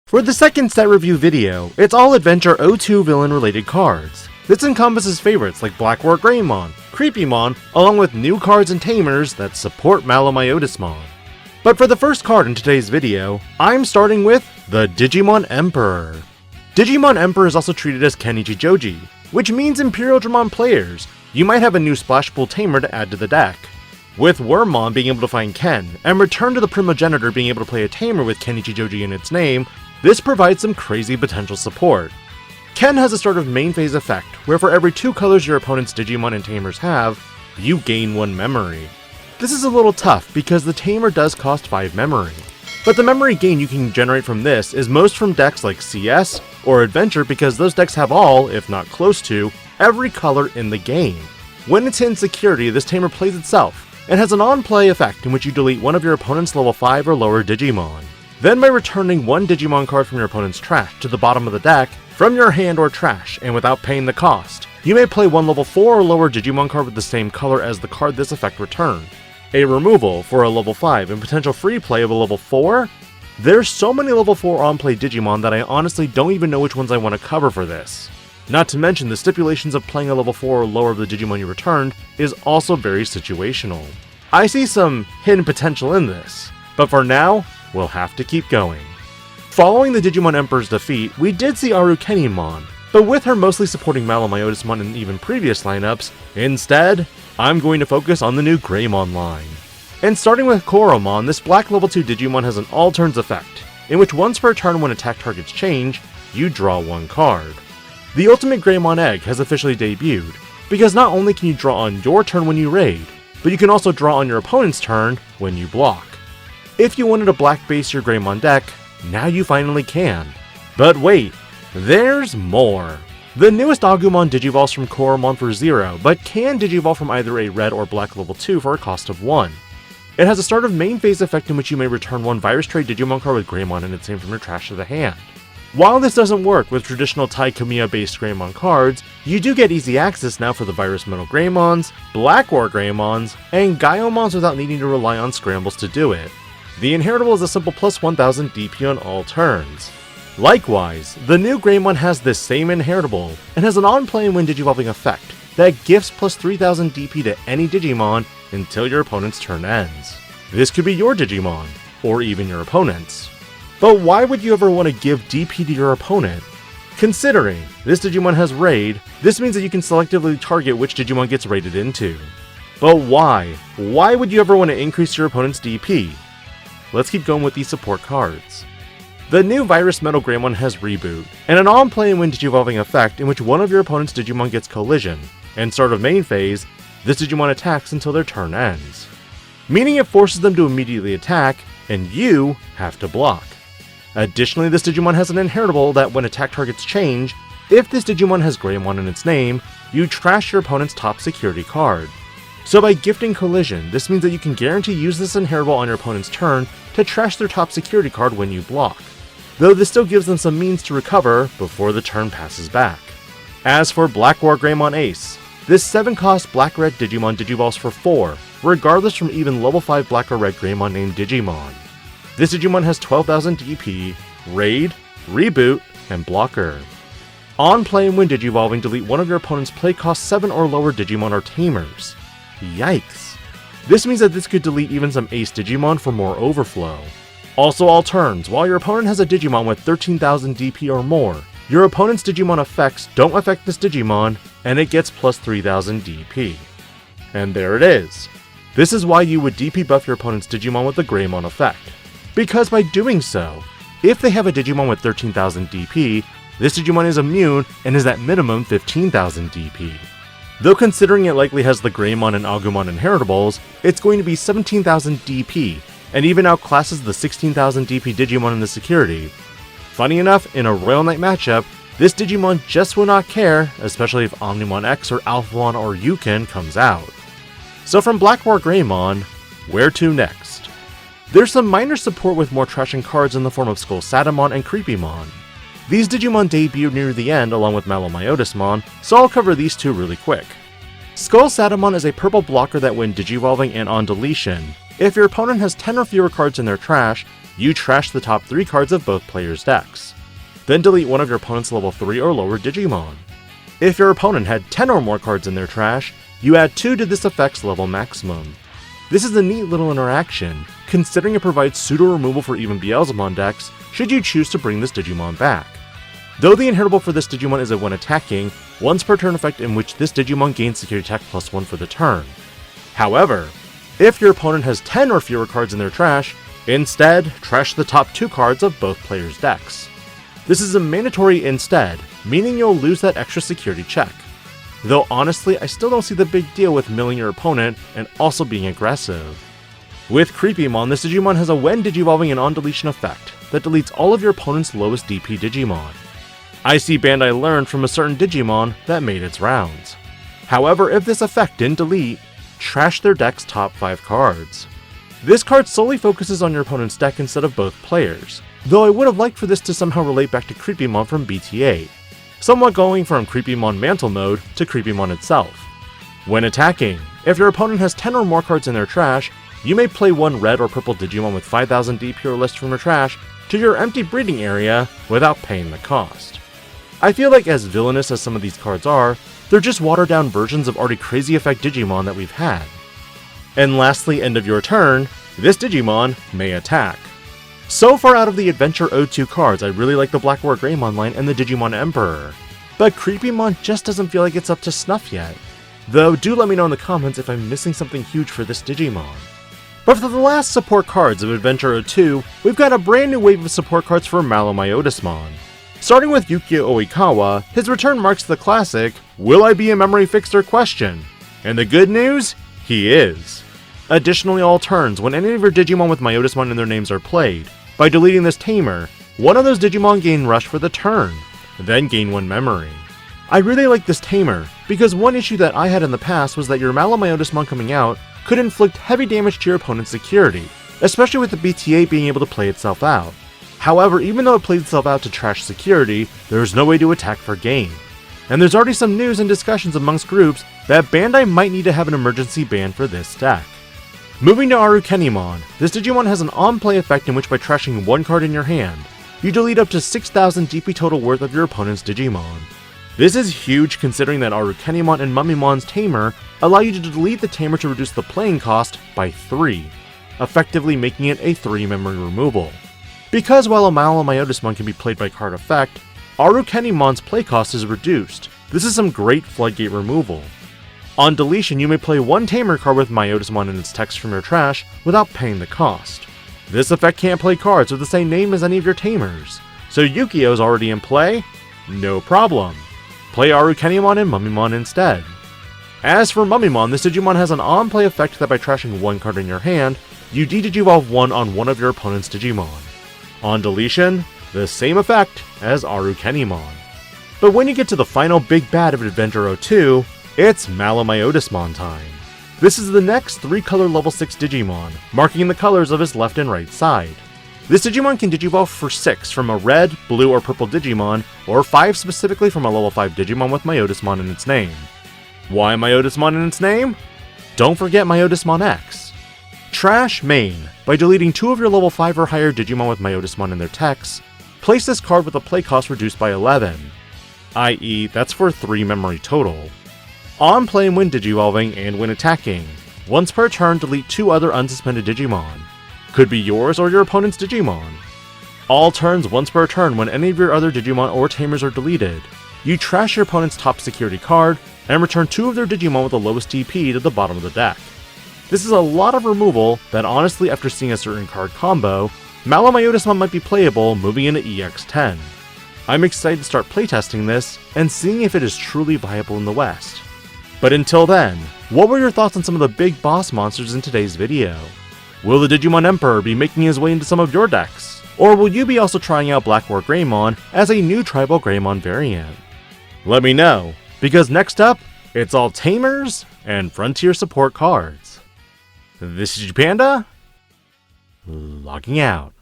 For the second set review video, it's all Adventure 02 villain related cards. This encompasses favorites like Blackwargreymon, Creepymon, along with new cards and tamers that support Malomyotismon. But for the first card in today's video, I'm starting with the Digimon Emperor. Digimon Emperor is also treated as Kenichi Joji, which means Imperial Dramon players, you might have a new Splash Pool tamer to add to the deck. With Wormmon being able to find Ken, and Return to the Primogenitor being able to play a tamer with Kenichi Joji in its name, this provides some crazy potential support. Ken has a sort of main phase effect, where for every 2 colors your opponent's Digimon and tamers have, you gain 1 memory. This is a little tough because the tamer does cost 5 memory, but the memory gain you can generate from this is most from decks like CS or Adventure because those decks have all, if not close to, every color in the game. When it's in security, this tamer plays itself, and has an on-play effect in which you delete one of your opponent's level 5 or lower Digimon. Then by returning 1 Digimon card from your opponent's trash to the bottom of the deck, from your hand or trash, and without paying the cost, you may play 1 level 4 or lower Digimon card with the same color as the card this effect returned. A removal for a level 5 and potential free play of a level 4? There's so many level 4 on-play Digimon that I honestly don't even know which ones I want to cover for this. Not to mention the stipulations of playing a level 4 or lower of the Digimon you returned is also very situational. I see some hidden potential in this, but for now, we'll have to keep going. Following the Digimon Emperor's defeat, we did see arukenimon, but with her mostly supporting Malomyotismon in even previous lineups, instead, I'm going to focus on the new Greymon line. And starting with Koromon, this black level 2 Digimon has an all turns effect, in which once per turn when attack targets change, you draw 1 card. The Ultimate Greymon Egg has officially debuted, because not only can you draw on your turn when you raid, but you can also draw on your opponent's turn when you block. If you wanted to black base your Greymon deck, now you finally can. But wait, there's more! The newest Agumon digivolves from Koromon for 0, but can digivolve from either a red or black level 2 for a cost of 1. It has a start of main phase effect in which you may return 1 Virus Trade Digimon card with Greymon in its name from your trash to the hand. While this doesn't work with traditional Tai Kamiya based Greymon cards, you do get easy access now for the Virus Metalgreymons, Blackwargreymons, and Gaiomons without needing to rely on scrambles to do it. The inheritable is a simple plus 1000 DP on all turns. Likewise, the new Greymon has this same inheritable, and has an on-play and when digivolving effect that gifts plus 3000 DP to any Digimon until your opponent's turn ends. This could be your Digimon, or even your opponent's. But why would you ever want to give DP to your opponent? Considering this Digimon has raid, this means that you can selectively target which Digimon gets raided into. But why? Why would you ever want to increase your opponent's DP? Let's keep going with these support cards. The new Virus Metalgreymon has Reboot, and an on-play and when digivolving effect in which one of your opponent's Digimon gets Collision, and start of main phase, this Digimon attacks until their turn ends. Meaning it forces them to immediately attack, and you have to block. Additionally, this Digimon has an inheritable that when attack targets change, if this Digimon has Greymon in its name, you trash your opponent's top security card. So by gifting Collision, this means that you can guarantee use this inheritable on your opponent's turn to trash their top security card when you block, though this still gives them some means to recover before the turn passes back. As for Blackwargreymon Ace, this 7-cost Black-Red Digimon digivolves for 4, regardless from even level 5 Black or Red Greymon named Digimon. This Digimon has 12,000 DP, Raid, Reboot, and Blocker. On play and when digivolving, delete one of your opponent's play cost 7 or lower Digimon or tamers. Yikes. This means that this could delete even some Ace Digimon for more overflow. Also all turns, while your opponent has a Digimon with 13,000 DP or more, your opponent's Digimon effects don't affect this Digimon, and it gets plus 3,000 DP. And there it is. This is why you would DP buff your opponent's Digimon with the Greymon effect. Because by doing so, if they have a Digimon with 13,000 DP, this Digimon is immune and is at minimum 15,000 DP. Though considering it likely has the Greymon and Agumon inheritables, it's going to be 17,000 DP, and even outclasses the 16,000 DP Digimon in the security. Funny enough, in a Royal Knight matchup, this Digimon just will not care, especially if Omnimon X or Alphamon or Yukin comes out. So from Blackwargreymon, where to next? There's some minor support with more trashing cards in the form of Skullsatamon and Creepymon. These Digimon debuted near the end along with Malomyotismon, so I'll cover these two really quick. Skullsatamon is a purple blocker that when digivolving and on deletion, if your opponent has 10 or fewer cards in their trash, you trash the top 3 cards of both players' decks. Then delete one of your opponent's level 3 or lower Digimon. If your opponent had 10 or more cards in their trash, you add 2 to this effect's level maximum. This is a neat little interaction, considering it provides pseudo removal for even Beelzemon decks should you choose to bring this Digimon back. Though the inheritable for this Digimon is a when attacking, once per turn effect in which this Digimon gains security attack +1 for the turn. However, if your opponent has 10 or fewer cards in their trash, instead, trash the top 2 cards of both players' decks. This is a mandatory instead, meaning you'll lose that extra security check. Though honestly, I still don't see the big deal with milling your opponent and also being aggressive. With Creepymon, this Digimon has a when digivolving and on deletion effect that deletes all of your opponent's lowest DP Digimon. I see Bandai learned from a certain Digimon that made its rounds. However, if this effect didn't delete, trash their deck's top 5 cards. This card solely focuses on your opponent's deck instead of both players, though I would have liked for this to somehow relate back to Creepymon from BT8, somewhat going from Creepymon Mantle Mode to Creepymon itself. When attacking, if your opponent has 10 or more cards in their trash, you may play one red or purple Digimon with 5000 DP or less from your trash to your empty breeding area without paying the cost. I feel like as villainous as some of these cards are, they're just watered down versions of already crazy effect Digimon that we've had. And lastly, end of your turn, this Digimon may attack. So far out of the Adventure O2 cards, I really like the Blackwargreymon line and the Digimon Emperor, but Creepymon just doesn't feel like it's up to snuff yet. Though do let me know in the comments if I'm missing something huge for this Digimon. But for the last support cards of Adventure O2, we've got a brand new wave of support cards for Malomyotismon. Starting with Yukio Oikawa, his return marks the classic, "Will I be a memory fixer?" question. And the good news? He is. Additionally, all turns, when any of your Digimon with Myotismon in their names are played, by deleting this tamer, one of those Digimon gain Rush for the turn, then gain 1 memory. I really like this tamer, because one issue that I had in the past was that your Malomyotismon coming out could inflict heavy damage to your opponent's security, especially with the BTA being able to play itself out. However, even though it played itself out to trash security, there is no way to attack for gain. And there's already some news and discussions amongst groups that Bandai might need to have an emergency ban for this deck. Moving to Arukenimon, this Digimon has an on-play effect in which by trashing 1 card in your hand, you delete up to 6000 DP total worth of your opponent's Digimon. This is huge considering that Arukenimon and Mummimon's tamer allow you to delete the tamer to reduce the playing cost by 3, effectively making it a 3 memory removal. Because while a Malomyotismon can be played by card effect, Arukenimon's play cost is reduced. This is some great floodgate removal. On deletion, you may play 1 tamer card with Myotismon in its text from your trash without paying the cost. This effect can't play cards with the same name as any of your tamers, so Yukio's already in play? No problem. Play Arukenimon and Mummymon instead. As for Mummymon, this Digimon has an on-play effect that by trashing 1 card in your hand, you de-digivolve 1 on one of your opponent's Digimon. On deletion, the same effect as Arukenimon. But when you get to the final big bad of Adventure O2, it's Malomyotismon time. This is the next 3-color level 6 Digimon, marking the colors of his left and right side. This Digimon can digivolve for 6 from a red, blue, or purple Digimon, or 5 specifically from a level 5 Digimon with Myotismon in its name. Why Myotismon in its name? Don't forget Myotismon X. Trash main. By deleting 2 of your level 5 or higher Digimon with Myotismon in their texts, place this card with a play cost reduced by 11, i.e. that's for 3 memory total. On play and when digivolving and when attacking, once per turn delete 2 other unsuspended Digimon. Could be yours or your opponent's Digimon. All turns once per turn when any of your other Digimon or tamers are deleted, you trash your opponent's top security card and return 2 of their Digimon with the lowest DP to the bottom of the deck. This is a lot of removal that honestly after seeing a certain card combo, Malomyotismon might be playable moving into EX10. I'm excited to start playtesting this and seeing if it is truly viable in the West. But until then, what were your thoughts on some of the big boss monsters in today's video? Will the Digimon Emperor be making his way into some of your decks? Or will you be also trying out Blackwargreymon as a new tribal Greymon variant? Let me know, because next up, it's all tamers and frontier support cards. This is DIGI-PANDA, logging out.